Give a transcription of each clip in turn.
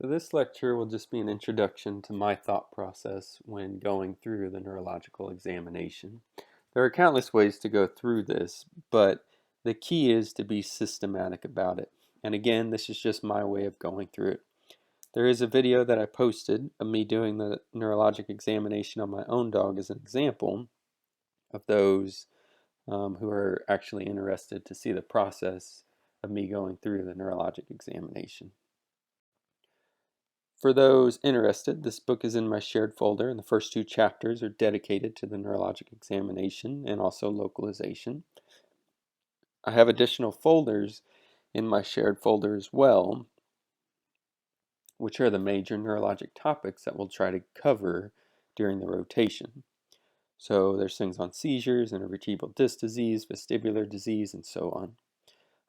So this lecture will just be an introduction to my thought process when going through the neurological examination. There are countless ways to go through this, but the key is to be systematic about it. And again, this is just my way of going through it. There is a video that I posted of me doing the neurologic examination on my own dog as an example of those who are actually interested to see the process of me going through the neurologic examination. For those interested, this book is in my shared folder, and the first two chapters are dedicated to the neurologic examination and also localization. I have additional folders in my shared folder as well, which are the major neurologic topics that we'll try to cover during the rotation. So there's things on seizures, intervertebral disc disease, vestibular disease, and so on.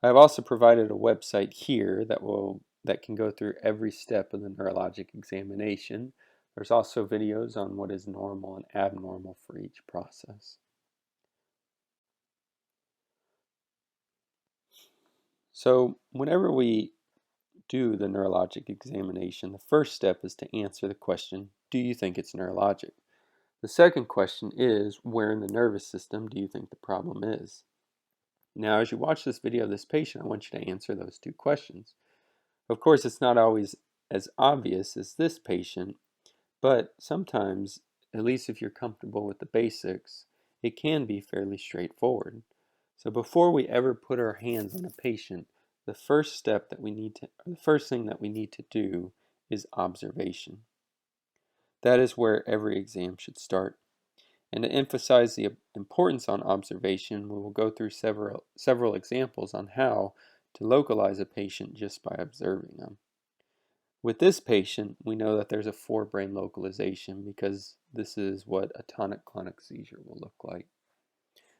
I've also provided a website here that can go through every step of the neurologic examination. There's also videos on what is normal and abnormal for each process. So whenever we do the neurologic examination, the first step is to answer the question, do you think it's neurologic? The second question is, where in the nervous system do you think the problem is? Now, as you watch this video of this patient, I want you to answer those two questions. Of course, it's not always as obvious as this patient, but sometimes, at least if you're comfortable with the basics, it can be fairly straightforward. So before we ever put our hands on a patient, the first thing that we need to do is observation. That is where every exam should start. And to emphasize the importance on observation, we will go through several examples on how to localize a patient just by observing them. With this patient, we know that there's a forebrain localization because this is what a tonic-clonic seizure will look like.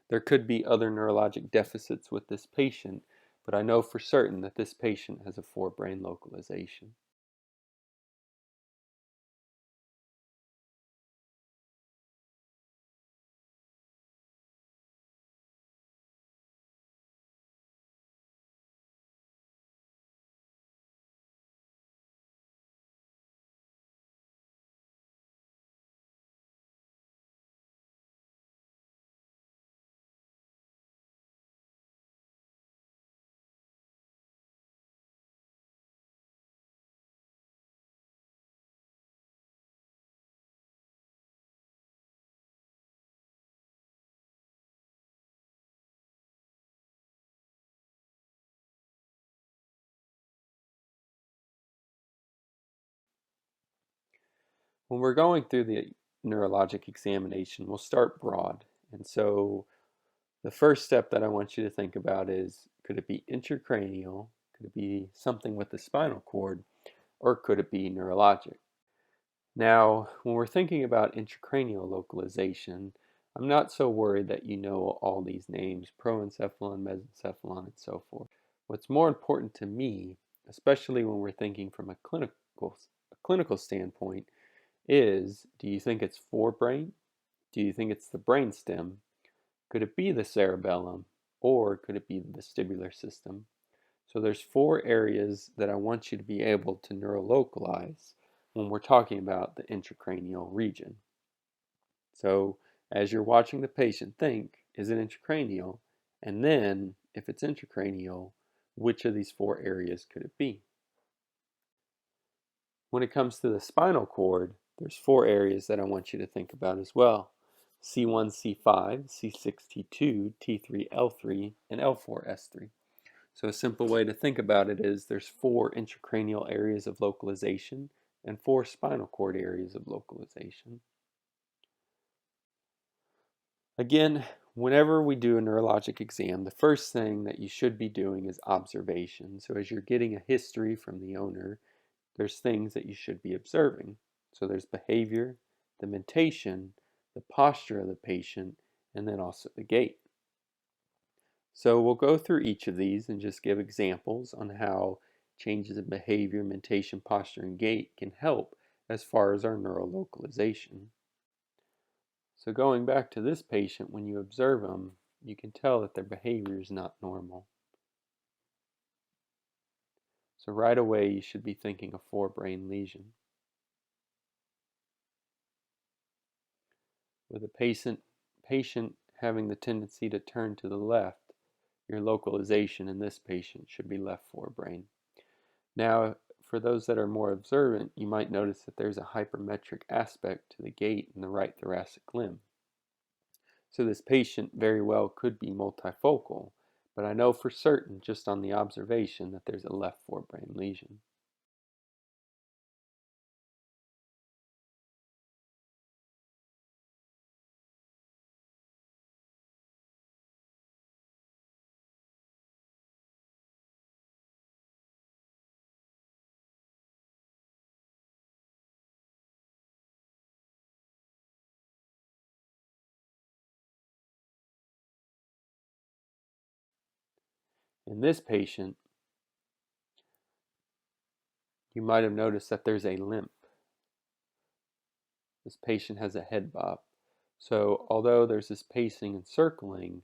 There could be other neurologic deficits with this patient, but I know for certain that this patient has a forebrain localization. When we're going through the neurologic examination, we'll start broad. And so the first step that I want you to think about is, could it be intracranial? Could it be something with the spinal cord? Or could it be neurologic? Now, when we're thinking about intracranial localization, I'm not so worried that you know all these names, proencephalon, mesencephalon, and so forth. What's more important to me, especially when we're thinking from a clinical standpoint, is, do you think it's forebrain? Do you think it's the brainstem? Could it be the cerebellum? Or could it be the vestibular system? So there's four areas that I want you to be able to neurolocalize when we're talking about the intracranial region. So as you're watching the patient, think, is it intracranial? And then, if it's intracranial, which of these four areas could it be? When it comes to the spinal cord, there's four areas that I want you to think about as well. C1, C5, C6, T2, T3, L3, and L4, S3. So a simple way to think about it is there's four intracranial areas of localization and four spinal cord areas of localization. Again, whenever we do a neurologic exam, the first thing that you should be doing is observation. So as you're getting a history from the owner, there's things that you should be observing. So there's behavior, the mentation, the posture of the patient, and then also the gait. So we'll go through each of these and just give examples on how changes in behavior, mentation, posture, and gait can help as far as our neurolocalization. So going back to this patient, when you observe them, you can tell that their behavior is not normal. So right away, you should be thinking a forebrain lesion. With a patient having the tendency to turn to the left, your localization in this patient should be left forebrain. Now, for those that are more observant, you might notice that there's a hypermetric aspect to the gait in the right thoracic limb. So this patient very well could be multifocal, but I know for certain, just on the observation, that there's a left forebrain lesion. In this patient, you might have noticed that there's a limp. This patient has a head bob. So although there's this pacing and circling,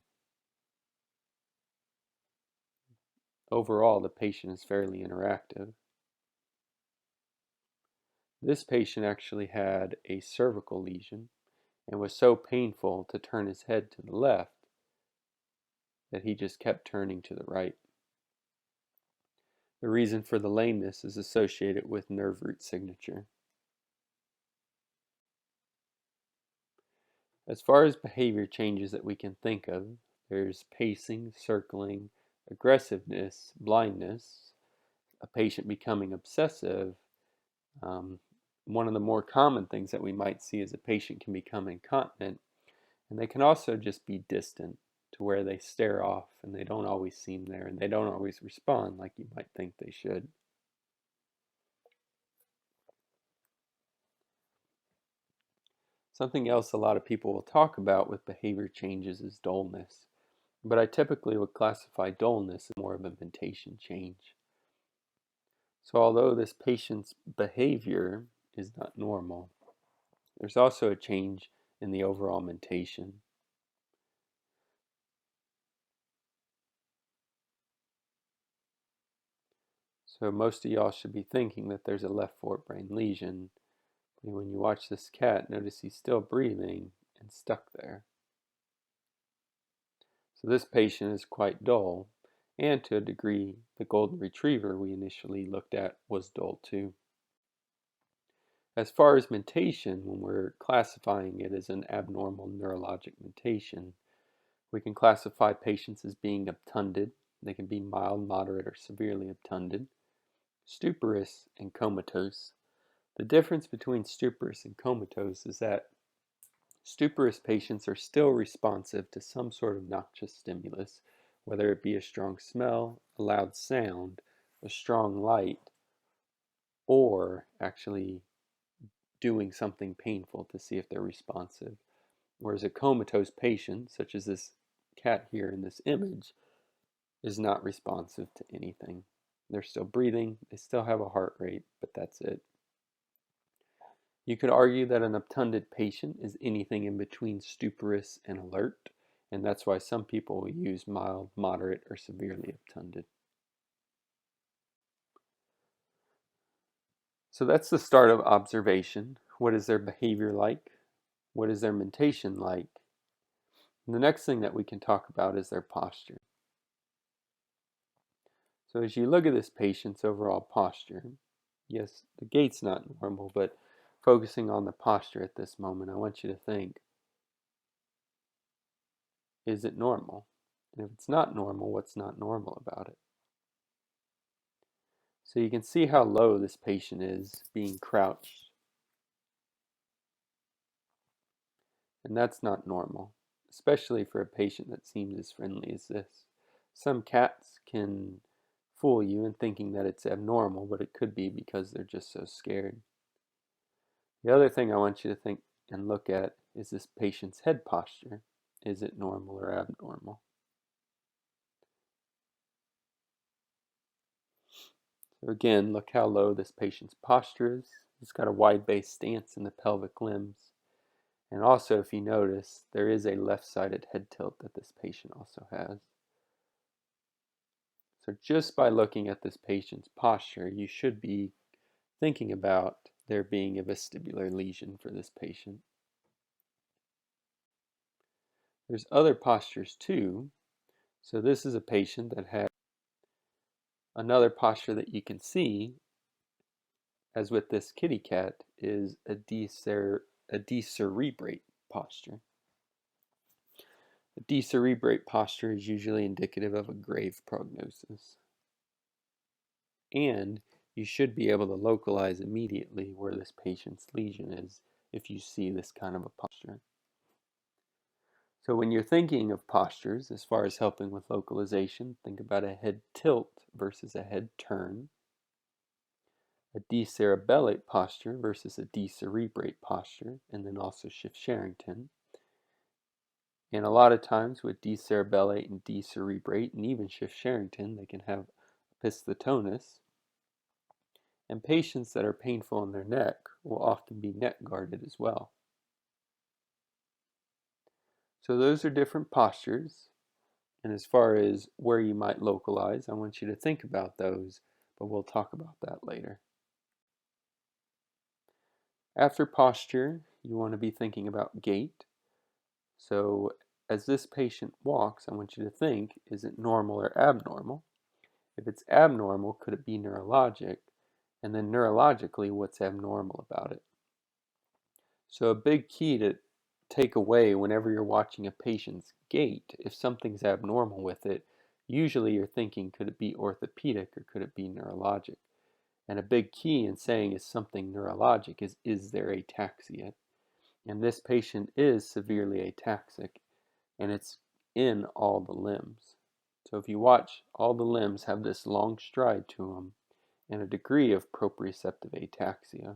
overall the patient is fairly interactive. This patient actually had a cervical lesion and was so painful to turn his head to the left that he just kept turning to the right. The reason for the lameness is associated with nerve root signature. As far as behavior changes that we can think of, there's pacing, circling, aggressiveness, blindness, a patient becoming obsessive. One of the more common things that we might see is a patient can become incontinent, and they can also just be distant to where they stare off and they don't always seem there and they don't always respond like you might think they should. Something else a lot of people will talk about with behavior changes is dullness, but I typically would classify dullness as more of a mentation change. So although this patient's behavior is not normal, there's also a change in the overall mentation. So most of y'all should be thinking that there's a left forebrain lesion. And when you watch this cat, notice he's still breathing and stuck there. So this patient is quite dull, and to a degree, the golden retriever we initially looked at was dull too. As far as mentation, when we're classifying it as an abnormal neurologic mentation, we can classify patients as being obtunded. They can be mild, moderate, or severely obtunded, stuporous, and comatose. The difference between stuporous and comatose is that stuporous patients are still responsive to some sort of noxious stimulus, whether it be a strong smell, a loud sound, a strong light, or actually doing something painful to see if they're responsive. Whereas a comatose patient, such as this cat here in this image, is not responsive to anything. They're still breathing, they still have a heart rate, but that's it. You could argue that an obtunded patient is anything in between stuporous and alert, and that's why some people will use mild, moderate, or severely obtunded. So that's the start of observation. What is their behavior like? What is their mentation like? And the next thing that we can talk about is their posture. So as you look at this patient's overall posture, yes, the gait's not normal, but focusing on the posture at this moment, I want you to think, is it normal? And if it's not normal, what's not normal about it? So you can see how low this patient is being crouched. And that's not normal, especially for a patient that seems as friendly as this. Some cats can fool you in thinking that it's abnormal, but it could be because they're just so scared. The other thing I want you to think and look at is this patient's head posture. Is it normal or abnormal? So again, look how low this patient's posture is. He's got a wide-based stance in the pelvic limbs. And also, if you notice, there is a left-sided head tilt that this patient also has. So just by looking at this patient's posture, you should be thinking about there being a vestibular lesion for this patient. There's other postures too. So this is a patient that has another posture that you can see, as with this kitty cat, is a decerebrate posture. A decerebrate posture is usually indicative of a grave prognosis. And you should be able to localize immediately where this patient's lesion is if you see this kind of a posture. So when you're thinking of postures, as far as helping with localization, think about a head tilt versus a head turn, a decerebellate posture versus a decerebrate posture, and then also Schiff-Sherrington. And a lot of times with decerebellate and decerebrate, and even Schiff-Sherrington, they can have opisthotonus. And patients that are painful in their neck will often be neck guarded as well. So those are different postures. And as far as where you might localize, I want you to think about those, but we'll talk about that later. After posture, you want to be thinking about gait. So as this patient walks, I want you to think, is it normal or abnormal? If it's abnormal, could it be neurologic? And then neurologically, what's abnormal about it? So a big key to take away whenever you're watching a patient's gait, if something's abnormal with it, usually you're thinking, could it be orthopedic or could it be neurologic? And a big key in saying is something neurologic is there ataxia? And this patient is severely ataxic, and it's in all the limbs. So if you watch, all the limbs have this long stride to them and a degree of proprioceptive ataxia.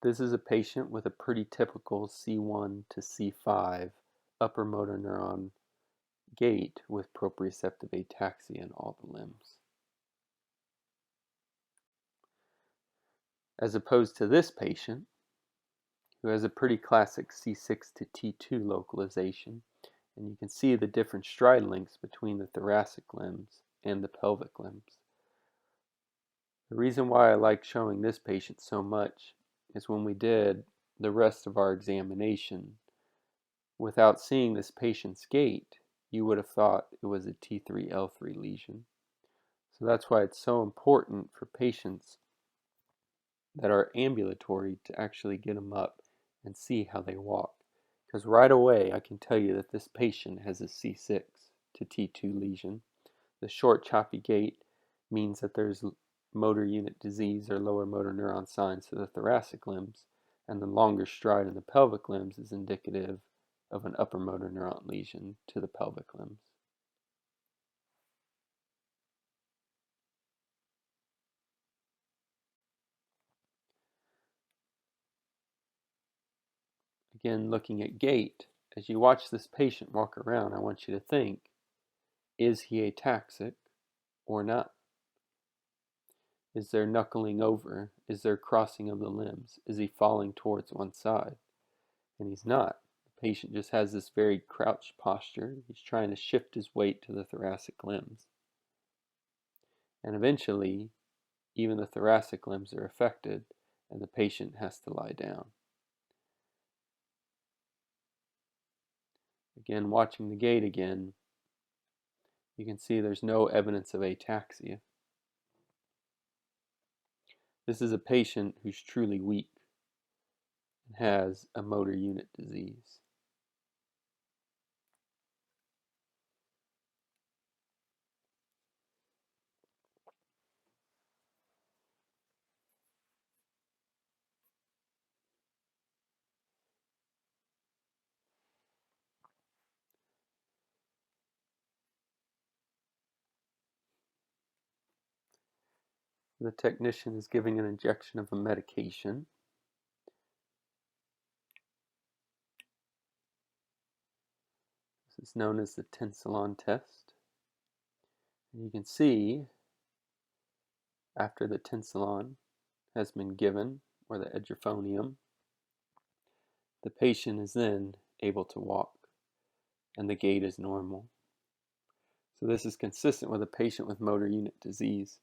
This is a patient with a pretty typical C1 to C5 upper motor neuron gait with proprioceptive ataxia in all the limbs. As opposed to this patient, who has a pretty classic C6 to T2 localization, and you can see the different stride lengths between the thoracic limbs and the pelvic limbs. The reason why I like showing this patient so much is when we did the rest of our examination, without seeing this patient's gait, you would have thought it was a T3L3 lesion. So that's why it's so important for patients that are ambulatory to actually get them up and see how they walk. Because right away I can tell you that this patient has a C6 to T2 lesion. The short choppy gait means that there's motor unit disease or lower motor neuron signs to the thoracic limbs, and the longer stride in the pelvic limbs is indicative of an upper motor neuron lesion to the pelvic limbs. Again, looking at gait, as you watch this patient walk around, I want you to think, is he ataxic or not? Is there knuckling over? Is there crossing of the limbs? Is he falling towards one side? And he's not. The patient just has this very crouched posture. He's trying to shift his weight to the thoracic limbs. And eventually, even the thoracic limbs are affected, and the patient has to lie down. Again, watching the gait again, you can see there's no evidence of ataxia. This is a patient who's truly weak and has a motor unit disease. The technician is giving an injection of a medication. This is known as the tensilon test. And you can see after the tensilon has been given, or the edrophonium, The patient is then able to walk, and the gait is normal. So this is consistent with a patient with motor unit disease.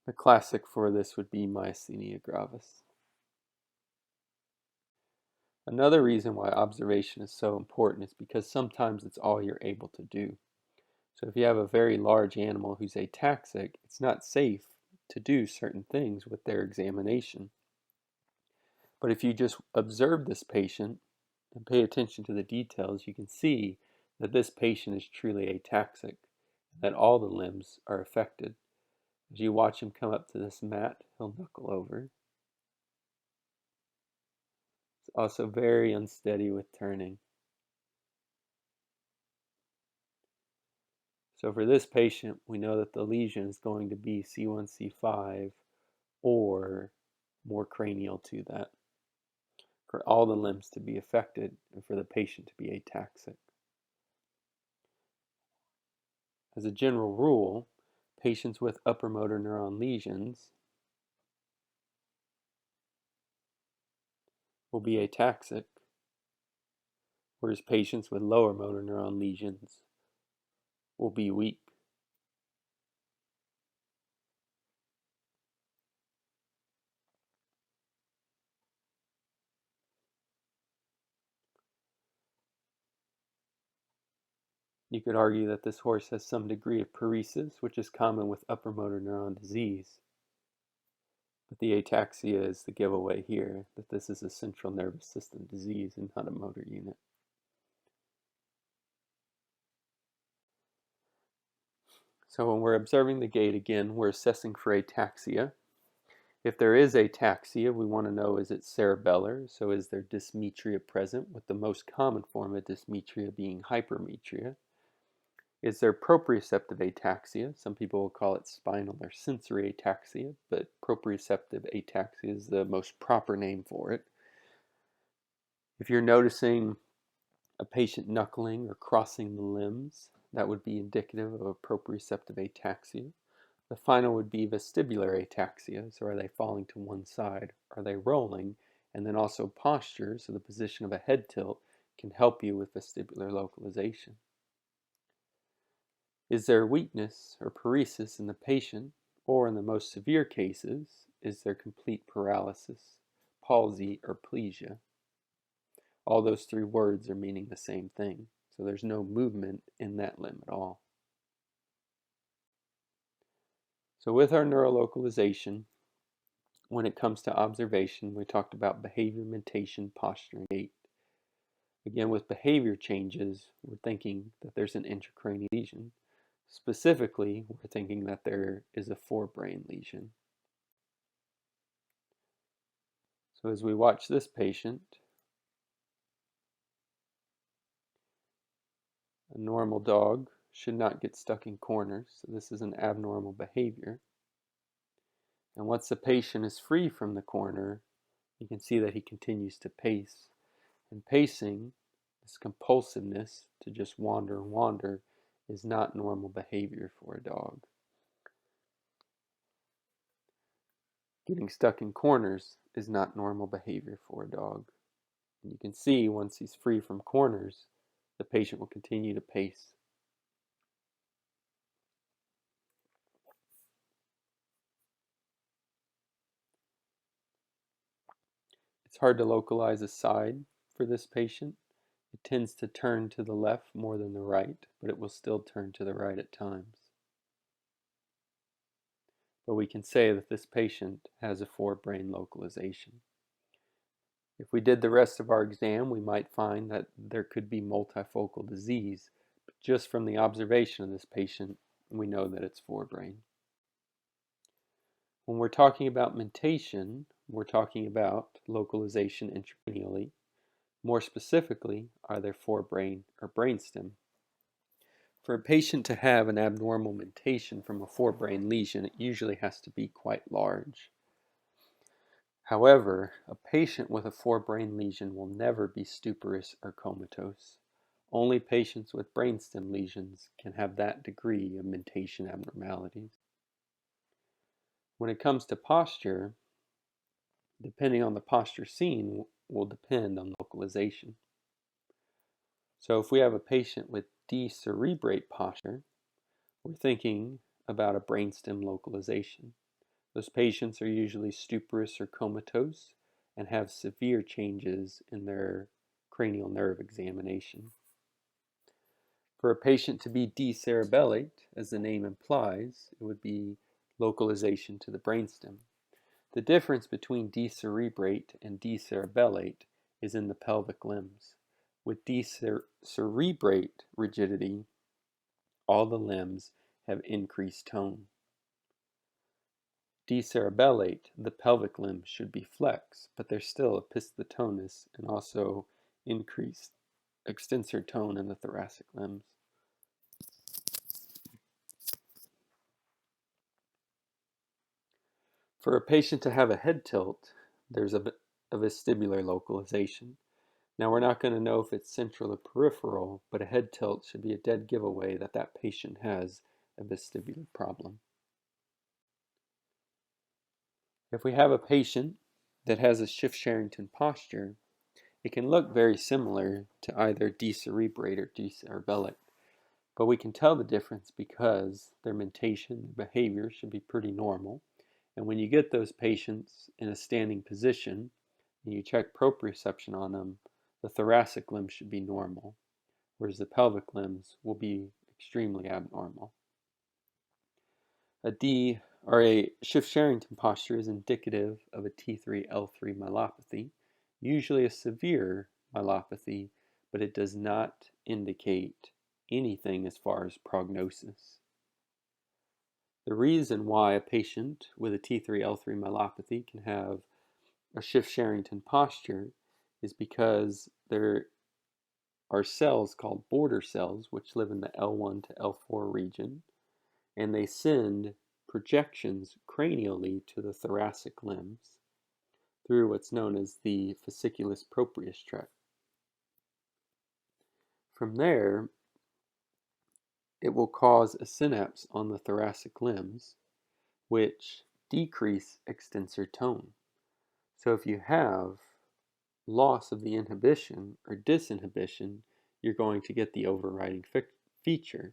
The classic for this would be myasthenia gravis. Another reason why observation is so important is because sometimes it's all you're able to do. So if you have a very large animal who's ataxic, it's not safe to do certain things with their examination. But if you just observe this patient and pay attention to the details, you can see that this patient is truly ataxic, that all the limbs are affected. As you watch him come up to this mat, he'll knuckle over. It's also very unsteady with turning. So for this patient, we know that the lesion is going to be C1, C5, or more cranial to that, for all the limbs to be affected and for the patient to be ataxic. As a general rule, patients with upper motor neuron lesions will be ataxic, whereas patients with lower motor neuron lesions will be weak. You could argue that this horse has some degree of paresis, which is common with upper motor neuron disease. But the ataxia is the giveaway here, that this is a central nervous system disease and not a motor unit. So when we're observing the gait again, we're assessing for ataxia. If there is ataxia, we want to know, is it cerebellar? So is there dysmetria present, with the most common form of dysmetria being hypermetria? Is there proprioceptive ataxia? Some people will call it spinal or sensory ataxia, but proprioceptive ataxia is the most proper name for it. If you're noticing a patient knuckling or crossing the limbs, that would be indicative of a proprioceptive ataxia. The final would be vestibular ataxia. So are they falling to one side? Are they rolling? And then also posture, so the position of a head tilt can help you with vestibular localization. Is there weakness or paresis in the patient? Or in the most severe cases, is there complete paralysis, palsy, or plegia? All those three words are meaning the same thing. So there's no movement in that limb at all. So with our neurolocalization, when it comes to observation, we talked about behavior, mentation, posture, and gait. Again, with behavior changes, we're thinking that there's an intracranial lesion. Specifically, we're thinking that there is a forebrain lesion. So as we watch this patient, a normal dog should not get stuck in corners, so this is an abnormal behavior. And once the patient is free from the corner, you can see that he continues to pace. And pacing, this compulsiveness to just wander and wander, is not normal behavior for a dog. Getting stuck in corners is not normal behavior for a dog. And you can see once he's free from corners, the patient will continue to pace. It's hard to localize a side for this patient. It tends to turn to the left more than the right, but it will still turn to the right at times. But we can say that this patient has a forebrain localization. If we did the rest of our exam, we might find that there could be multifocal disease. But just from the observation of this patient, we know that it's forebrain. When we're talking about mentation, we're talking about localization intracranially. More specifically, are there forebrain or brainstem? For a patient to have an abnormal mentation from a forebrain lesion, it usually has to be quite large. However, a patient with a forebrain lesion will never be stuporous or comatose. Only patients with brainstem lesions can have that degree of mentation abnormalities. When it comes to posture, depending on the posture seen, will depend on localization. So if we have a patient with decerebrate posture, we're thinking about a brainstem localization. Those patients are usually stuporous or comatose and have severe changes in their cranial nerve examination. For a patient to be decerebellate, as the name implies, it would be localization to the brainstem. The difference between decerebrate and decerebellate is in the pelvic limbs. With decerebrate rigidity, all the limbs have increased tone. Decerebellate, the pelvic limbs should be flexed, but there's still opisthotonus and also increased extensor tone in the thoracic limbs. For a patient to have a head tilt, there's a vestibular localization. Now, we're not going to know if it's central or peripheral, but a head tilt should be a dead giveaway that that patient has a vestibular problem. If we have a patient that has a Schiff-Sherrington posture, it can look very similar to either decerebrate or decerebellate, but we can tell the difference because their mentation, their behavior should be pretty normal. And when you get those patients in a standing position and you check proprioception on them, the thoracic limbs should be normal, whereas the pelvic limbs will be extremely abnormal. A Schiff-Sherrington posture is indicative of a T3-L3 myelopathy, usually a severe myelopathy, but it does not indicate anything as far as prognosis. The reason why a patient with a T3-L3 myelopathy can have a Schiff-Sherrington posture is because there are cells called border cells which live in the L1 to L4 region, and they send projections cranially to the thoracic limbs through what's known as the fasciculus proprius tract. From there, it will cause a synapse on the thoracic limbs, which decrease extensor tone. So if you have loss of the inhibition or disinhibition, you're going to get the overriding feature.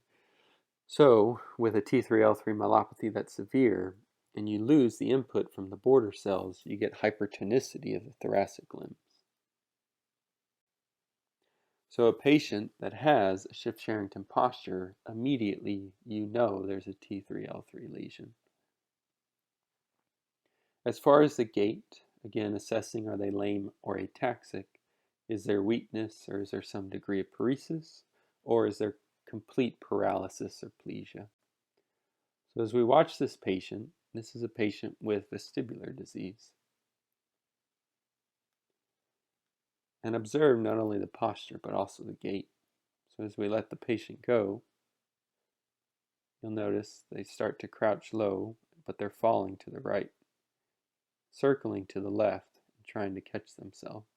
So with a T3-L3 myelopathy that's severe, and you lose the input from the border cells, you get hypertonicity of the thoracic limbs. So a patient that has a Schiff-Sherrington posture, immediately you know there's a T3-L3 lesion. As far as the gait, again assessing are they lame or ataxic, is there weakness or is there some degree of paresis, or is there complete paralysis or plegia? So as we watch this patient, this is a patient with vestibular disease. And observe not only the posture, but also the gait. So as we let the patient go, you'll notice they start to crouch low, but they're falling to the right, circling to the left, and trying to catch themselves.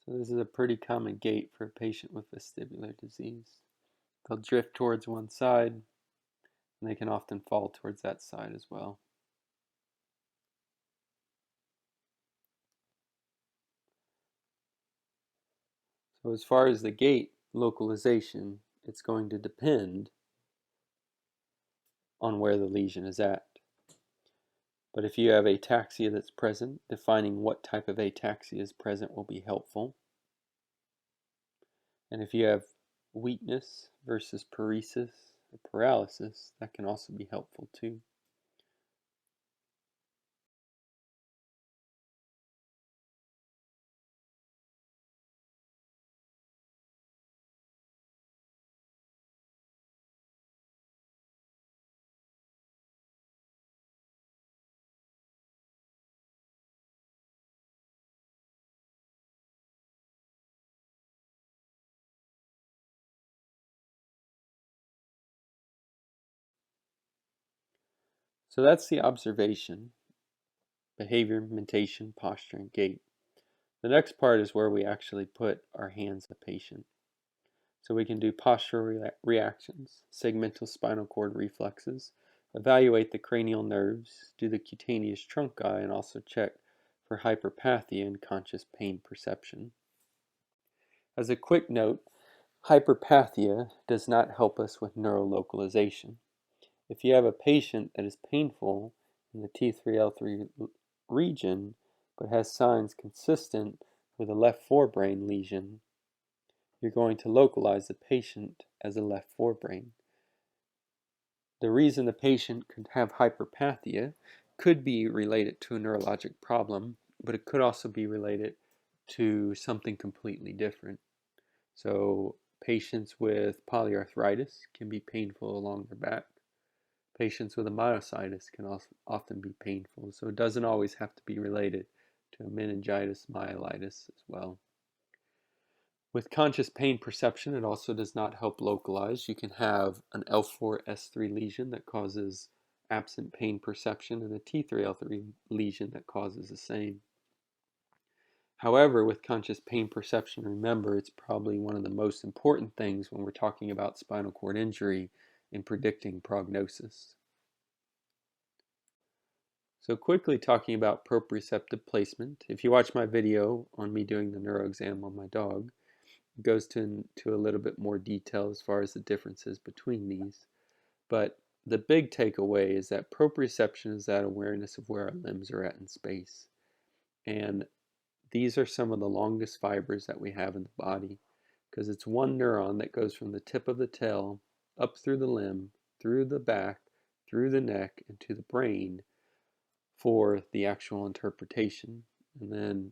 So this is a pretty common gait for a patient with vestibular disease. They'll drift towards one side, and they can often fall towards that side as well. So as far as the gait localization, it's going to depend on where the lesion is at. But if you have ataxia that's present, defining what type of ataxia is present will be helpful. And if you have weakness versus paresis or paralysis, that can also be helpful too. So that's the observation, behavior, mentation, posture, and gait. The next part is where we actually put our hands on the patient. So we can do postural reactions, segmental spinal cord reflexes, evaluate the cranial nerves, do the cutaneous trunci, and also check for hyperpathia and conscious pain perception. As a quick note, hyperpathia does not help us with neurolocalization. If you have a patient that is painful in the T3L3 region but has signs consistent with a left forebrain lesion, you're going to localize the patient as a left forebrain. The reason the patient could have hyperpathia could be related to a neurologic problem, but it could also be related to something completely different. So patients with polyarthritis can be painful along their back. Patients with a myositis can also often be painful, so it doesn't always have to be related to a meningitis, myelitis as well. With conscious pain perception, it also does not help localize. You can have an L4-S3 lesion that causes absent pain perception and a T3L3 lesion that causes the same. However, with conscious pain perception, remember it's probably one of the most important things when we're talking about spinal cord injury in predicting prognosis. So quickly talking about proprioceptive placement. If you watch my video on me doing the neuro exam on my dog, it goes into a little bit more detail as far as the differences between these. But the big takeaway is that proprioception is that awareness of where our limbs are at in space. And these are some of the longest fibers that we have in the body, because it's one neuron that goes from the tip of the tail up through the limb, through the back, through the neck, and to the brain for the actual interpretation. And then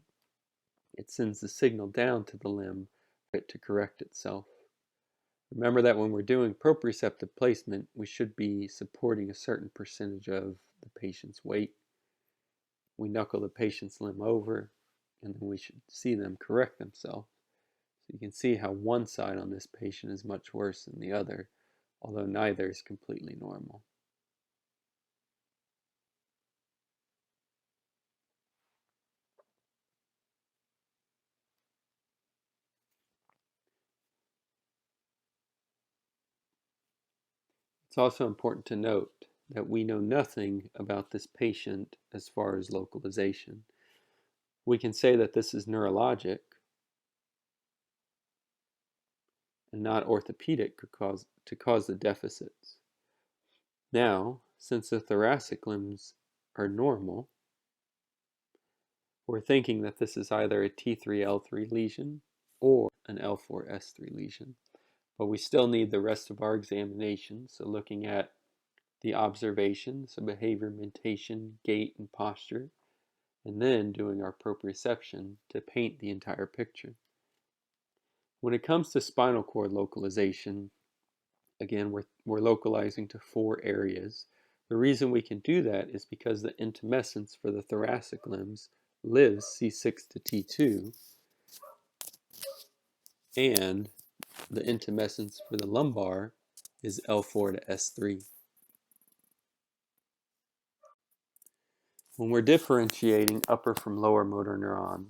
it sends the signal down to the limb for it to correct itself. Remember that when we're doing proprioceptive placement, we should be supporting a certain percentage of the patient's weight. We knuckle the patient's limb over, and then we should see them correct themselves. So you can see how one side on this patient is much worse than the other, although neither is completely normal. It's also important to note that we know nothing about this patient as far as localization. We can say that this is neurologic and not orthopedic to cause the deficits. Now, since the thoracic limbs are normal, we're thinking that this is either a T3L3 lesion or an L4-S3 lesion. But we still need the rest of our examination, so looking at the observation, so behavior, mentation, gait, and posture, and then doing our proprioception to paint the entire picture. When it comes to spinal cord localization, again, we're localizing to 4 areas. The reason we can do that is because the intumescence for the thoracic limbs lives C6 to T2, and the intumescence for the lumbar is L4 to S3. When we're differentiating upper from lower motor neuron,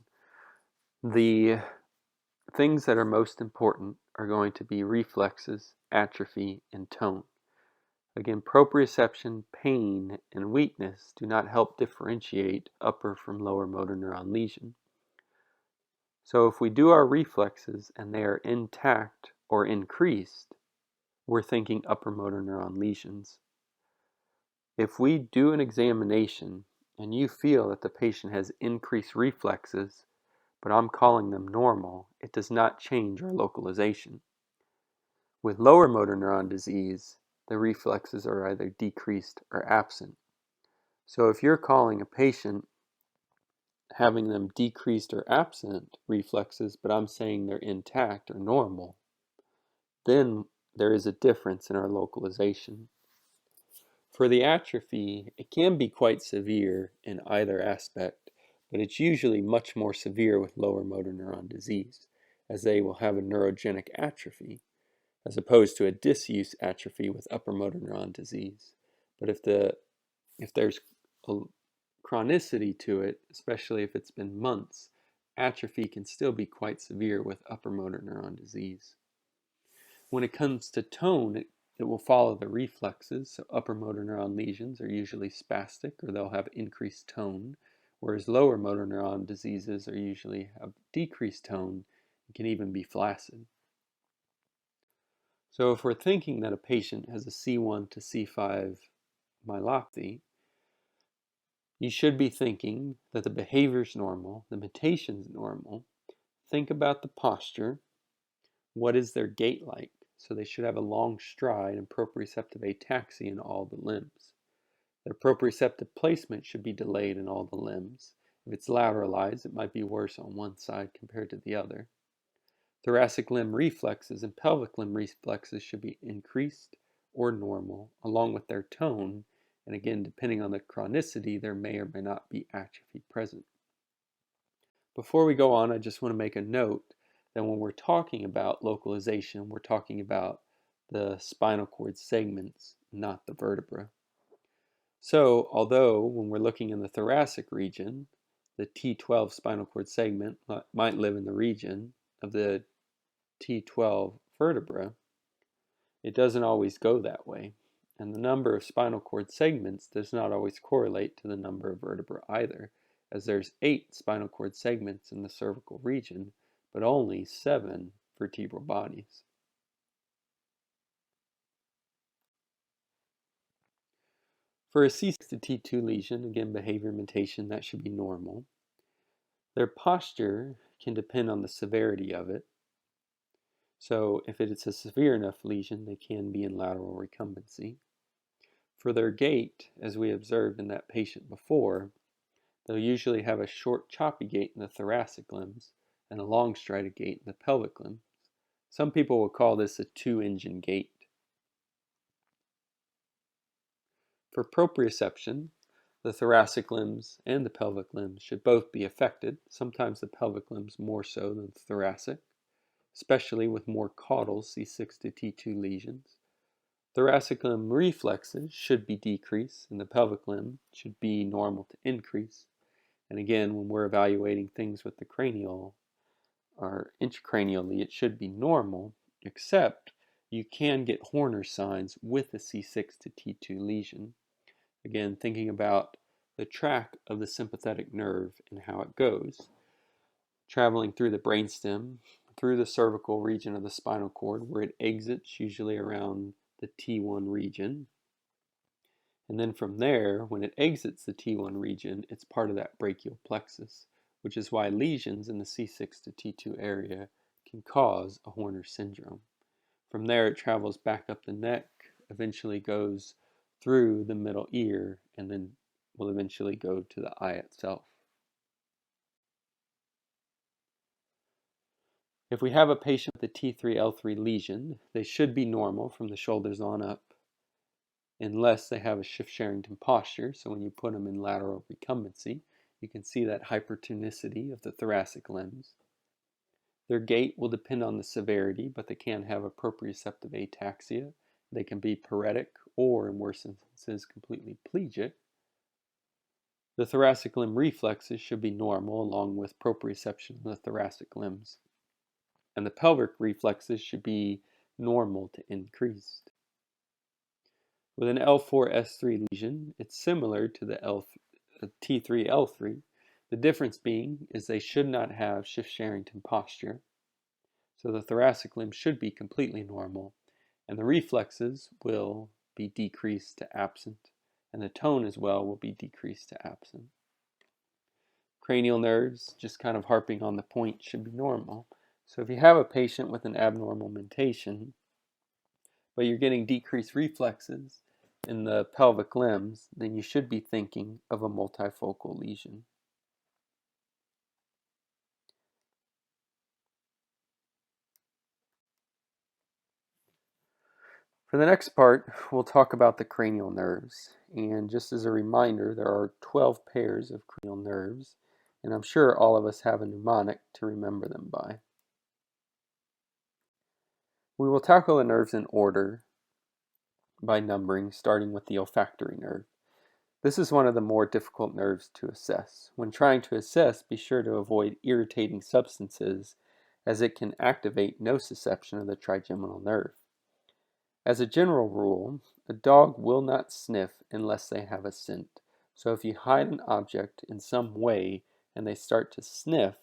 the things that are most important are going to be reflexes, atrophy, and tone. Again, proprioception, pain, and weakness do not help differentiate upper from lower motor neuron lesion. So if we do our reflexes and they are intact or increased, we're thinking upper motor neuron lesions. If we do an examination and you feel that the patient has increased reflexes, but I'm calling them normal, it does not change our localization. With lower motor neuron disease, the reflexes are either decreased or absent. So if you're calling a patient having them decreased or absent reflexes, but I'm saying they're intact or normal, then there is a difference in our localization. For the atrophy, it can be quite severe in either aspect, but it's usually much more severe with lower motor neuron disease, as they will have a neurogenic atrophy, as opposed to a disuse atrophy with upper motor neuron disease. But if the If there's a chronicity to it, especially if it's been months, atrophy can still be quite severe with upper motor neuron disease. When it comes to tone, it will follow the reflexes. So upper motor neuron lesions are usually spastic, or they'll have increased tone, whereas lower motor neuron diseases are usually have decreased tone and can even be flaccid. So if we're thinking that a patient has a C1 to C5 myelopathy, you should be thinking that the behavior is normal, the mentation is normal. Think about the posture. What is their gait like? So they should have a long stride and proprioceptive ataxia in all the limbs. Their proprioceptive placement should be delayed in all the limbs. If it's lateralized, it might be worse on one side compared to the other. Thoracic limb reflexes and pelvic limb reflexes should be increased or normal, along with their tone, and again, depending on the chronicity, there may or may not be atrophy present. Before we go on, I just want to make a note that when we're talking about localization, we're talking about the spinal cord segments, not the vertebra. So, although when we're looking in the thoracic region, the T12 spinal cord segment might live in the region of the T12 vertebra, it doesn't always go that way. And the number of spinal cord segments does not always correlate to the number of vertebrae either, as there's 8 spinal cord segments in the cervical region, but only 7 vertebral bodies. For a C6 to T2 lesion, again, behavior mentation, that should be normal. Their posture can depend on the severity of it. So if it's a severe enough lesion, they can be in lateral recumbency. For their gait, as we observed in that patient before, they'll usually have a short, choppy gait in the thoracic limbs and a long strided gait in the pelvic limbs. Some people will call this a two-engine gait. For proprioception, the thoracic limbs and the pelvic limbs should both be affected, sometimes the pelvic limbs more so than the thoracic, especially with more caudal C6 to T2 lesions. Thoracic limb reflexes should be decreased, and the pelvic limb should be normal to increase. And again, when we're evaluating things with the cranial or intracranially, it should be normal, except you can get Horner signs with a C6 to T2 lesion. Again, thinking about the track of the sympathetic nerve and how it goes, traveling through the brainstem, through the cervical region of the spinal cord, where it exits, usually around the T1 region. And then from there, when it exits the T1 region, it's part of that brachial plexus, which is why lesions in the C6 to T2 area can cause a Horner syndrome. From there, it travels back up the neck, eventually goes through the middle ear, and then will eventually go to the eye itself. If we have a patient with a T3L3 lesion, they should be normal from the shoulders on up, unless they have a shift-Sherrington posture. So when you put them in lateral recumbency, you can see that hypertonicity of the thoracic limbs. Their gait will depend on the severity, but they can have a proprioceptive ataxia. They can be paretic or, in worse instances, completely plegic. The thoracic limb reflexes should be normal, along with proprioception of the thoracic limbs. And the pelvic reflexes should be normal to increased. With an L4-S3 lesion, it's similar to the T3-L3. The difference being is they should not have shift-Sherrington posture. So the thoracic limb should be completely normal, and the reflexes will be decreased to absent, and the tone as well will be decreased to absent. Cranial nerves, just kind of harping on the point, should be normal. So if you have a patient with an abnormal mentation, but you're getting decreased reflexes in the pelvic limbs, then you should be thinking of a multifocal lesion. For the next part, we'll talk about the cranial nerves. And just as a reminder, there are 12 pairs of cranial nerves, and I'm sure all of us have a mnemonic to remember them by. We will tackle the nerves in order by numbering, starting with the olfactory nerve. This is one of the more difficult nerves to assess. When trying to assess, be sure to avoid irritating substances as it can activate nociception of the trigeminal nerve. As a general rule, a dog will not sniff unless they have a scent. So if you hide an object in some way and they start to sniff,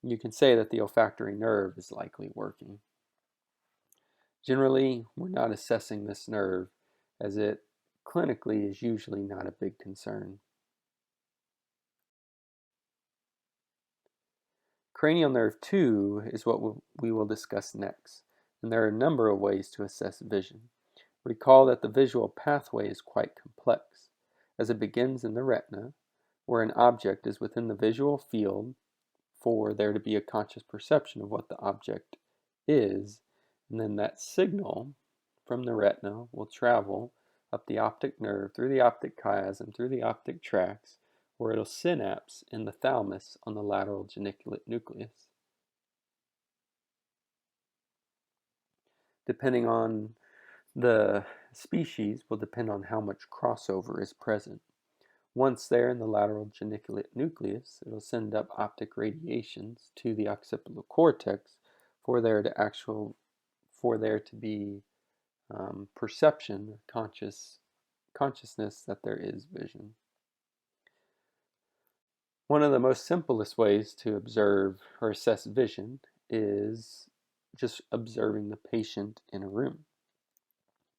you can say that the olfactory nerve is likely working. Generally, we're not assessing this nerve as it clinically is usually not a big concern. Cranial nerve 2 is what we will discuss next, and there are a number of ways to assess vision. Recall that the visual pathway is quite complex, as it begins in the retina, where an object is within the visual field for there to be a conscious perception of what the object is, and then that signal from the retina will travel up the optic nerve, through the optic chiasm, through the optic tracts, where it'll synapse in the thalamus on the lateral geniculate nucleus. Depending on the species will depend on how much crossover is present. Once there in the lateral geniculate nucleus, it'll send up optic radiations to the occipital cortex for there to be perception, consciousness that there is vision. One of the most simplest ways to observe or assess vision is just observing the patient in a room.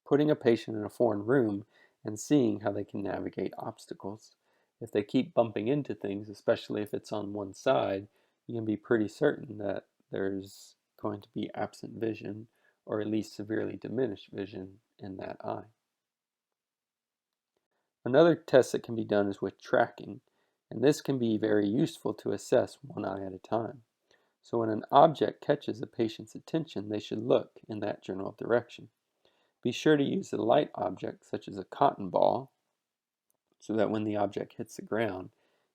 Putting a patient in a foreign room and seeing how they can navigate obstacles. If they keep bumping into things, especially if it's on one side, you can be pretty certain that there's going to be absent vision or at least severely diminished vision in that eye. Another test that can be done is with tracking, and this can be very useful to assess one eye at a time. So when an object catches a patient's attention, they should look in that general direction. Be sure to use a light object, such as a cotton ball, so that when the object hits the ground,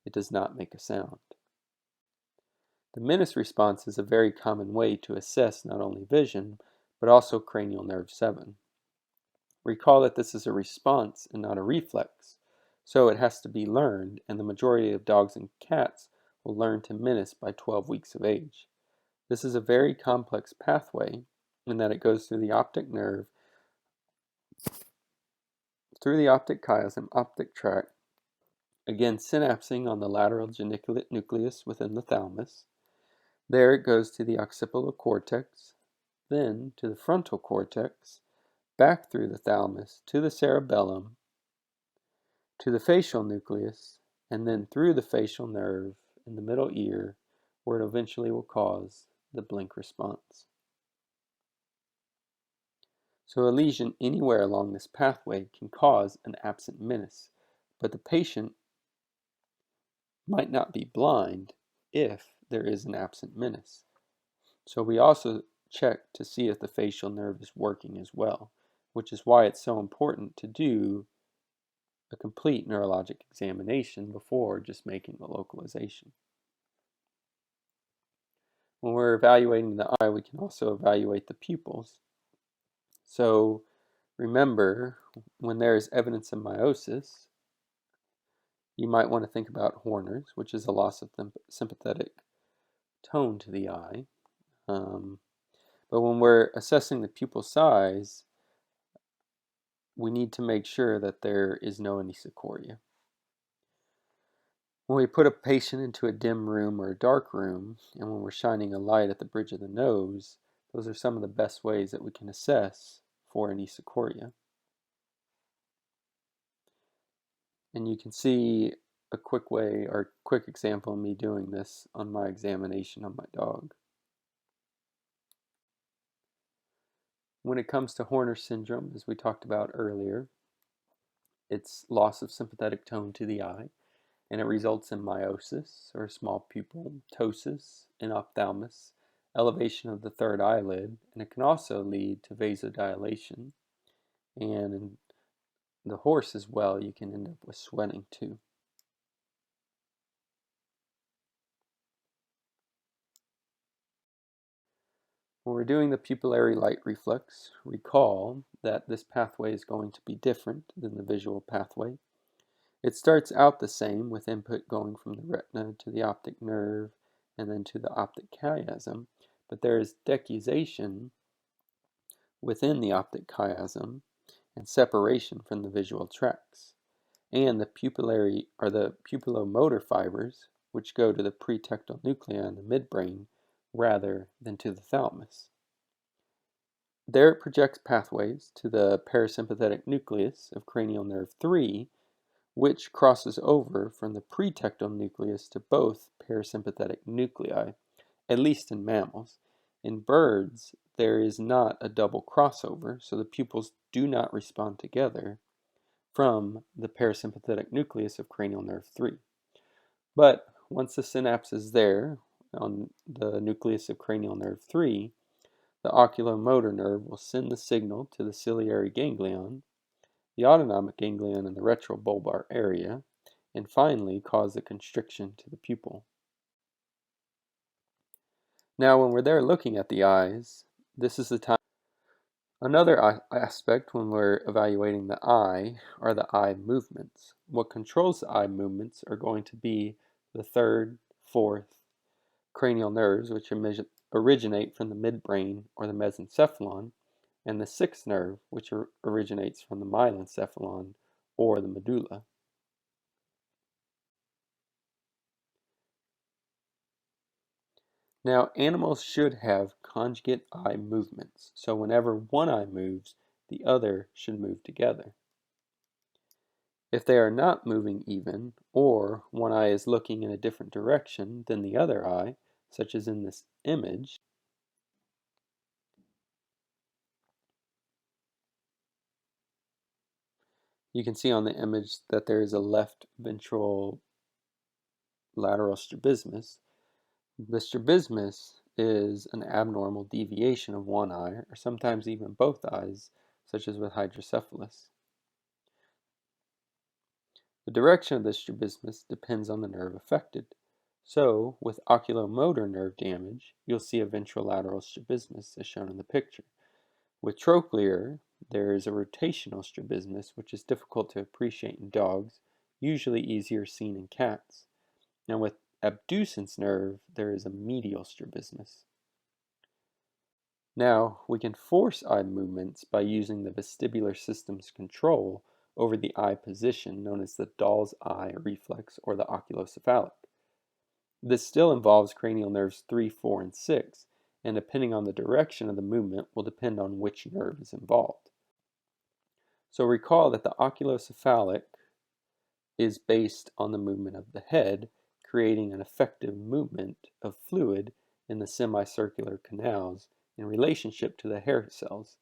it does not make a sound. The Menace response is a very common way to assess not only vision, but also cranial nerve 7. Recall that this is a response and not a reflex, so it has to be learned, and the majority of dogs and cats will learn to menace by 12 weeks of age. This is a very complex pathway in that it goes through the optic nerve, through the optic chiasm, optic tract, again synapsing on the lateral geniculate nucleus within the thalamus. There it goes to the occipital cortex, then to the frontal cortex, back through the thalamus to the cerebellum, to the facial nucleus, and then through the facial nerve in the middle ear, where it eventually will cause the blink response. So a lesion anywhere along this pathway can cause an absent menace, but the patient might not be blind if there is an absent menace. So we also check to see if the facial nerve is working as well, which is why it's so important to do a complete neurologic examination before just making the localization. When we're evaluating the eye, we can also evaluate the pupils. So remember, when there is evidence of meiosis, you might want to think about Horner's, which is a loss of sympathetic tone to the eye. But when we're assessing the pupil size, we need to make sure that there is no anisocoria. When we put a patient into a dim room or a dark room, and when we're shining a light at the bridge of the nose, those are some of the best ways that we can assess for anisocoria. And you can see a quick way or quick example of me doing this on my examination of my dog. When it comes to Horner syndrome, as we talked about earlier, it's loss of sympathetic tone to the eye, and it results in meiosis, or small pupil, ptosis, in ophthalmos, elevation of the third eyelid, and it can also lead to vasodilation. And in the horse as well, you can end up with sweating too. When we're doing the pupillary light reflex, recall that this pathway is going to be different than the visual pathway. It starts out the same with input going from the retina to the optic nerve and then to the optic chiasm, but there is decussation within the optic chiasm and separation from the visual tracts. And the pupillary are the pupillomotor fibers, which go to the pretectal nuclei in the midbrain rather than to the thalamus. There it projects pathways to the parasympathetic nucleus of cranial nerve 3, which crosses over from the pretectal nucleus to both parasympathetic nuclei, at least in mammals. In birds, there is not a double crossover, so the pupils do not respond together from the parasympathetic nucleus of cranial nerve 3. But once the synapse is there on the nucleus of cranial nerve 3, the oculomotor nerve will send the signal to the ciliary ganglion, the autonomic ganglion in the retrobulbar area, and finally cause a constriction to the pupil. Now, when we're there looking at the eyes, this is the time. Another aspect when we're evaluating the eye are the eye movements. What controls the eye movements are going to be the third, fourth cranial nerves, which originate from the midbrain or the mesencephalon, and the sixth nerve, which originates from the myelencephalon or the medulla. Now, animals should have conjugate eye movements, so whenever one eye moves, the other should move together. If they are not moving even, or one eye is looking in a different direction than the other eye, such as in this image, you can see on the image that there is a left ventral lateral strabismus. The strabismus is an abnormal deviation of one eye, or sometimes even both eyes, such as with hydrocephalus. The direction of the strabismus depends on the nerve affected. So, with oculomotor nerve damage, you'll see a ventrolateral strabismus as shown in the picture. With trochlear, there is a rotational strabismus, which is difficult to appreciate in dogs, usually easier seen in cats. And with abducens nerve, there is a medial strabismus. Now, we can force eye movements by using the vestibular system's control over the eye position, known as the doll's eye reflex or the oculocephalic. This still involves cranial nerves 3, 4, and 6, and depending on the direction of the movement will depend on which nerve is involved. So recall that the oculocephalic is based on the movement of the head, creating an effective movement of fluid in the semicircular canals in relationship to the hair cells.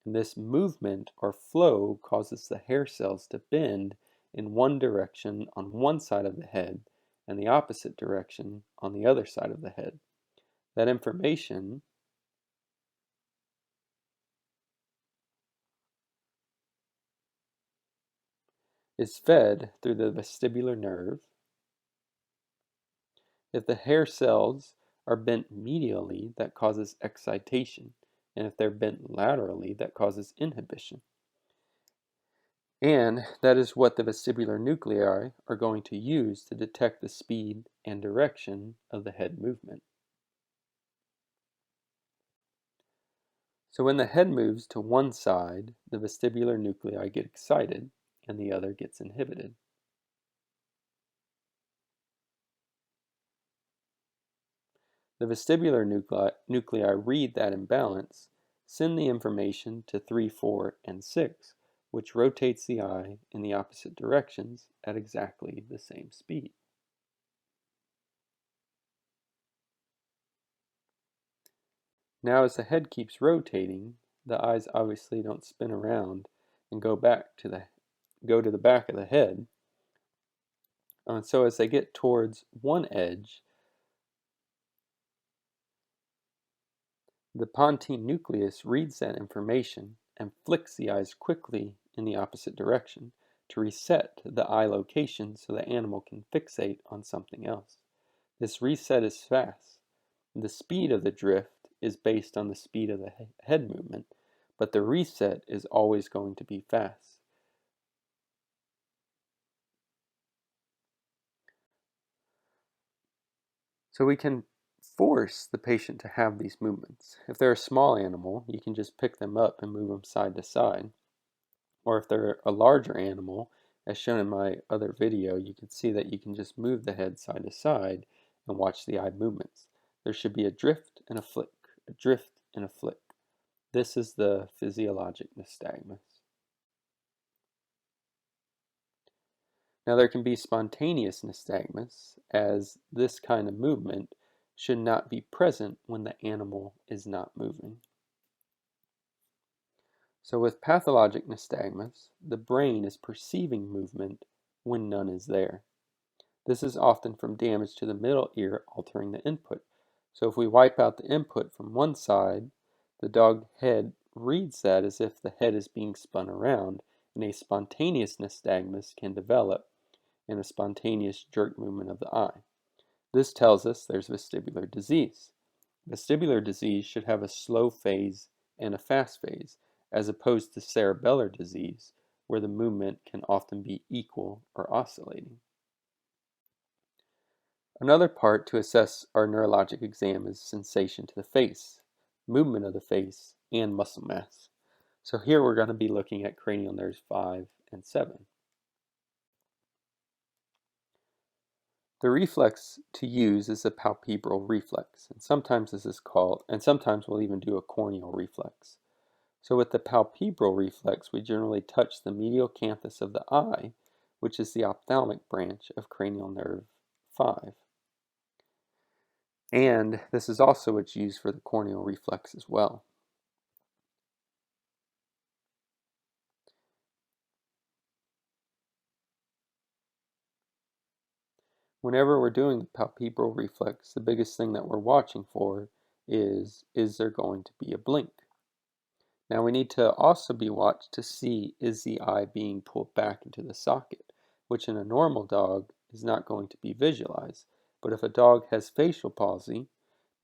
And this movement or flow causes the hair cells to bend in one direction on one side of the head and the opposite direction on the other side of the head. That information is fed through the vestibular nerve. If the hair cells are bent medially, that causes excitation, and if they're bent laterally, that causes inhibition. And that is what the vestibular nuclei are going to use to detect the speed and direction of the head movement. So when the head moves to one side, the vestibular nuclei get excited and the other gets inhibited. The vestibular nuclei read that imbalance, send the information to 3, 4, and 6, which rotates the eye in the opposite directions at exactly the same speed. Now, as the head keeps rotating, the eyes obviously don't spin around and go to the back of the head. So as they get towards one edge, the pontine nucleus reads that information and flicks the eyes quickly in the opposite direction to reset the eye location so the animal can fixate on something else. This reset is fast. The speed of the drift is based on the speed of the head movement, but the reset is always going to be fast. So we can force the patient to have these movements. If they're a small animal, you can just pick them up and move them side to side. Or if they're a larger animal, as shown in my other video, you can see that you can just move the head side to side and watch the eye movements. There should be a drift and a flick, a drift and a flick. This is the physiologic nystagmus. Now there can be spontaneous nystagmus, as this kind of movement should not be present when the animal is not moving. So with pathologic nystagmus, the brain is perceiving movement when none is there. This is often from damage to the middle ear altering the input. So if we wipe out the input from one side, the dog head reads that as if the head is being spun around, and a spontaneous nystagmus can develop in a spontaneous jerk movement of the eye. This tells us there's vestibular disease. Vestibular disease should have a slow phase and a fast phase, as opposed to cerebellar disease, where the movement can often be equal or oscillating. Another part to assess our neurologic exam is sensation to the face, movement of the face, and muscle mass. So here we're going to be looking at cranial nerves 5 and 7. The reflex to use is the palpebral reflex, and sometimes this is called, and sometimes we'll even do a corneal reflex. So with the palpebral reflex, we generally touch the medial canthus of the eye, which is the ophthalmic branch of cranial nerve 5. And this is also what's used for the corneal reflex as well. Whenever we're doing the palpebral reflex, the biggest thing that we're watching for is there going to be a blink? Now we need to also be watched to see, is the eye being pulled back into the socket, which in a normal dog is not going to be visualized. But if a dog has facial palsy,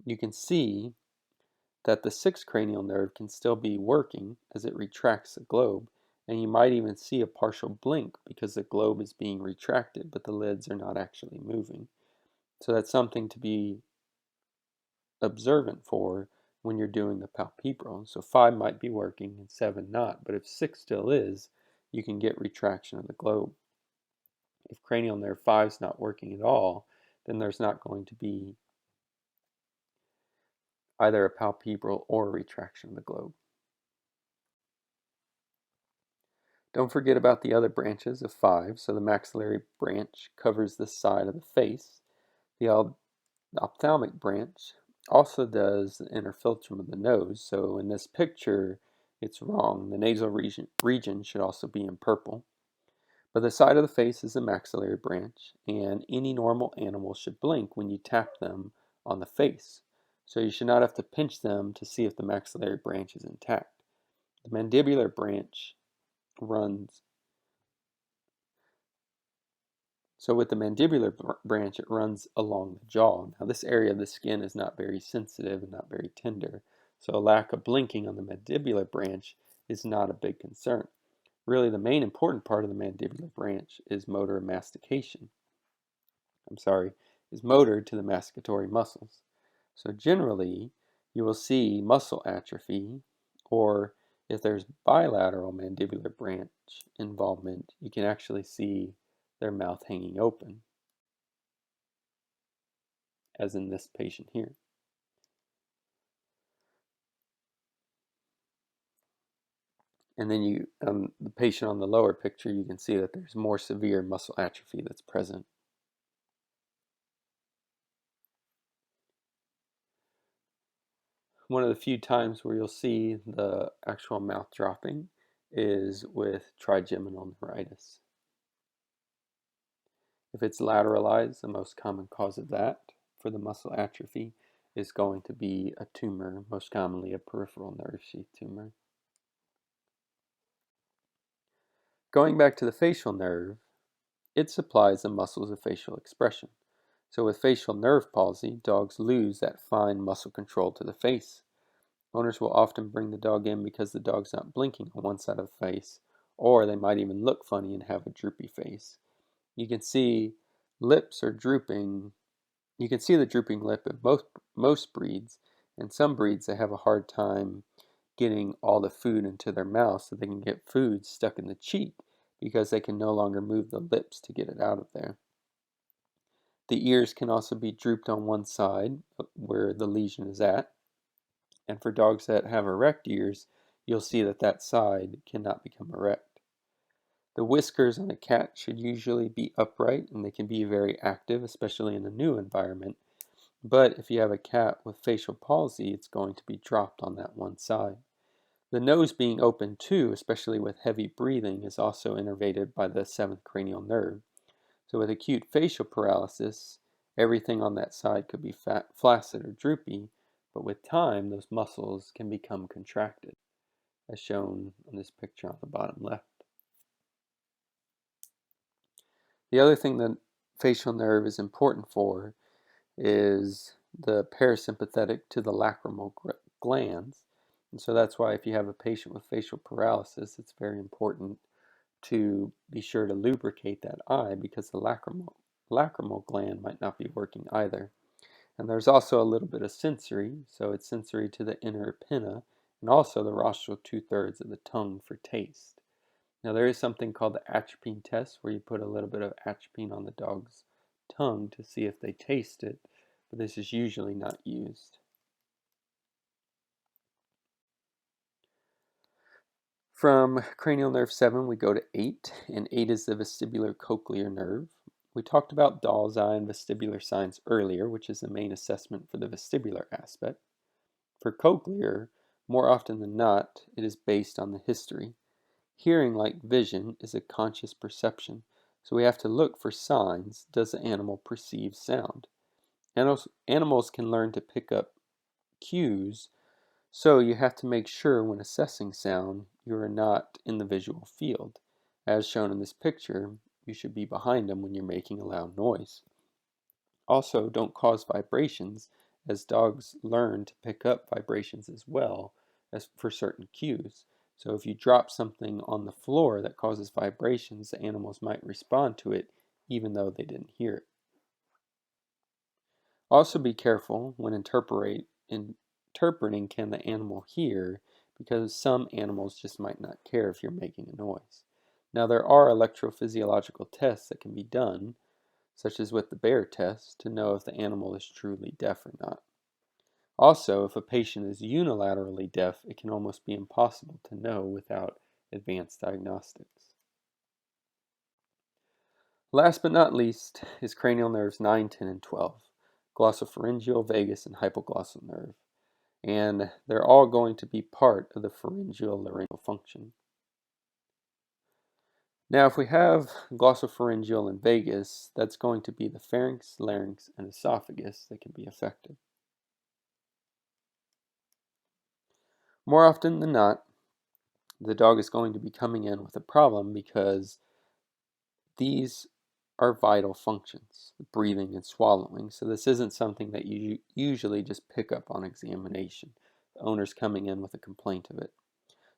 you can see that the sixth cranial nerve can still be working as it retracts the globe, and you might even see a partial blink because the globe is being retracted, but the lids are not actually moving. So that's something to be observant for when you're doing the palpebral. So 5 might be working and 7 not, but if 6 still is, you can get retraction of the globe. If cranial nerve 5 is not working at all, then there's not going to be either a palpebral or a retraction of the globe. Don't forget about the other branches of 5. So the maxillary branch covers the side of the face. The ophthalmic branch also does the inner philtrum of the nose. So in this picture, it's wrong. The nasal region should also be in purple. But the side of the face is the maxillary branch, and any normal animal should blink when you tap them on the face. So you should not have to pinch them to see if the maxillary branch is intact. The mandibular branch runs. So with the mandibular branch, it runs along the jaw. Now this area of the skin is not very sensitive and not very tender, so a lack of blinking on the mandibular branch is not a big concern. Really, the main important part of the mandibular branch is motor mastication. Is motor to the masticatory muscles. So generally, you will see muscle atrophy, or if there's bilateral mandibular branch involvement, you can actually see their mouth hanging open, as in this patient here. And then the patient on the lower picture, you can see that there's more severe muscle atrophy that's present. One of the few times where you'll see the actual mouth dropping is with trigeminal neuritis. If it's lateralized, the most common cause of that for the muscle atrophy is going to be a tumor, most commonly a peripheral nerve sheath tumor. Going back to the facial nerve, it supplies the muscles of facial expression. So with facial nerve palsy, dogs lose that fine muscle control to the face. Owners will often bring the dog in because the dog's not blinking on one side of the face, or they might even look funny and have a droopy face. You can see lips are drooping You can see the drooping lip in most breeds, and some breeds they have a hard time getting all the food into their mouth so they can get food stuck in the cheek because they can no longer move the lips to get it out of there. The ears can also be drooped on one side where the lesion is at, and for dogs that have erect ears, you'll see that that side cannot become erect. The whiskers on a cat should usually be upright and they can be very active, especially in a new environment. But if you have a cat with facial palsy, it's going to be dropped on that one side. The nose being open too, especially with heavy breathing, is also innervated by the seventh cranial nerve. So with acute facial paralysis, everything on that side could be flaccid or droopy, but with time, those muscles can become contracted, as shown on this picture on the bottom left. The other thing that facial nerve is important for is the parasympathetic to the lacrimal glands. And so that's why if you have a patient with facial paralysis, it's very important to be sure to lubricate that eye because the lacrimal gland might not be working either. And there's also a little bit of sensory, so it's sensory to the inner pinna and also the rostral 2/3 of the tongue for taste. Now there is something called the atropine test where you put a little bit of atropine on the dog's tongue to see if they taste it, but this is usually not used. From cranial nerve 7, we go to 8, and 8 is the vestibular cochlear nerve. We talked about Dahl's eye and vestibular signs earlier, which is the main assessment for the vestibular aspect. For cochlear, more often than not, it is based on the history. Hearing, like vision, is a conscious perception, so we have to look for signs. Does the animal perceive sound? Animals can learn to pick up cues, so you have to make sure when assessing sound you are not in the visual field. As shown in this picture, you should be behind them when you're making a loud noise. Also, don't cause vibrations, as dogs learn to pick up vibrations as well as for certain cues. So if you drop something on the floor that causes vibrations, the animals might respond to it even though they didn't hear it. Also be careful when interpreting can the animal hear, because some animals just might not care if you're making a noise. Now there are electrophysiological tests that can be done, such as with the bear test, to know if the animal is truly deaf or not. Also, if a patient is unilaterally deaf, it can almost be impossible to know without advanced diagnostics. Last but not least is cranial nerves 9, 10, and 12, glossopharyngeal, vagus, and hypoglossal nerve. And they're all going to be part of the pharyngeal laryngeal function. Now, if we have glossopharyngeal and vagus, that's going to be the pharynx, larynx, and esophagus that can be affected. More often than not, the dog is going to be coming in with a problem because these are vital functions, breathing and swallowing. So this isn't something that you usually just pick up on examination. The owner's coming in with a complaint of it.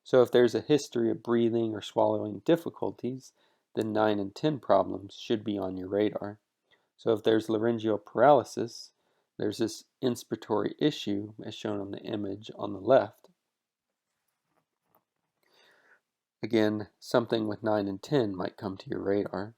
So if there's a history of breathing or swallowing difficulties, then 9 and 10 problems should be on your radar. So if there's laryngeal paralysis, there's this inspiratory issue as shown on the image on the left. Again, something with 9 and 10 might come to your radar.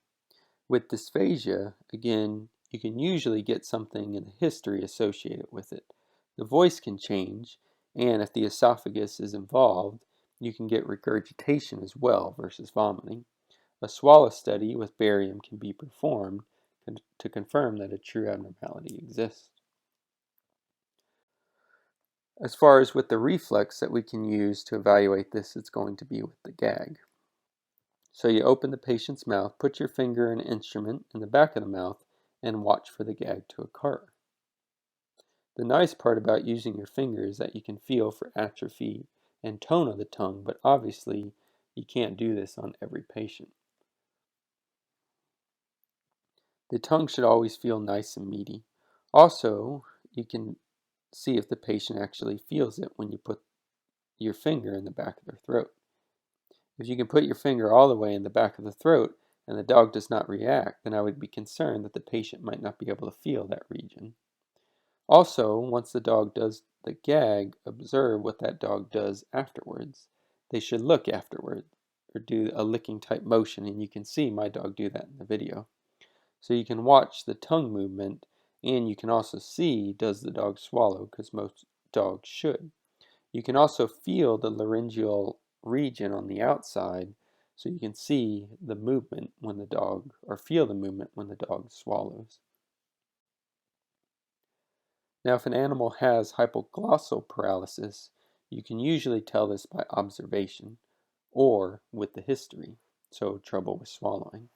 With dysphagia, again, you can usually get something in the history associated with it. The voice can change, and if the esophagus is involved, you can get regurgitation as well versus vomiting. A swallow study with barium can be performed to confirm that a true abnormality exists. As far as with the reflex that we can use to evaluate this, it's going to be with the gag. So you open the patient's mouth, put your finger in an instrument in the back of the mouth, and watch for the gag to occur. The nice part about using your finger is that you can feel for atrophy and tone of the tongue, but obviously you can't do this on every patient. The tongue should always feel nice and meaty. Also, you can see if the patient actually feels it when you put your finger in the back of their throat. If you can put your finger all the way in the back of the throat and the dog does not react, then I would be concerned that the patient might not be able to feel that region. Also, once the dog does the gag, observe what that dog does afterwards. They should look afterward or do a licking type motion, and you can see my dog do that in the video. So you can watch the tongue movement, and you can also see, does the dog swallow, because most dogs should. You can also feel the laryngeal region on the outside, so you can see the movement when the dog, or feel the movement when the dog swallows. Now, if an animal has hypoglossal paralysis, you can usually tell this by observation or with the history, so trouble with swallowing.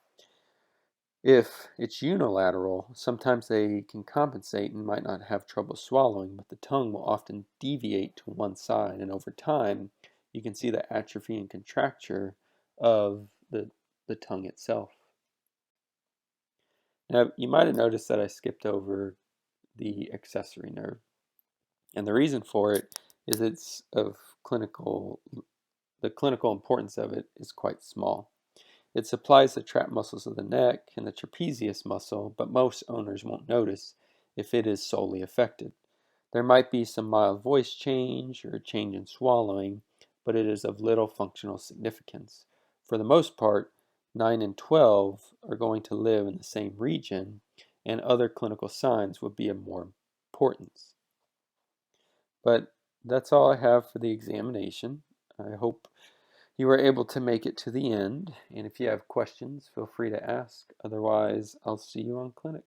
If it's unilateral, sometimes they can compensate and might not have trouble swallowing, but the tongue will often deviate to one side, and over time, you can see the atrophy and contracture of the tongue itself. Now, you might have noticed that I skipped over the accessory nerve, and the reason for it is the clinical importance of it is quite small. It supplies the trap muscles of the neck and the trapezius muscle, but most owners won't notice if it is solely affected. There might be some mild voice change or change in swallowing, but it is of little functional significance. For the most part, 9 and 12 are going to live in the same region, and other clinical signs would be of more importance. But that's all I have for the examination. I hope you were able to make it to the end, and if you have questions, feel free to ask. Otherwise, I'll see you on clinic.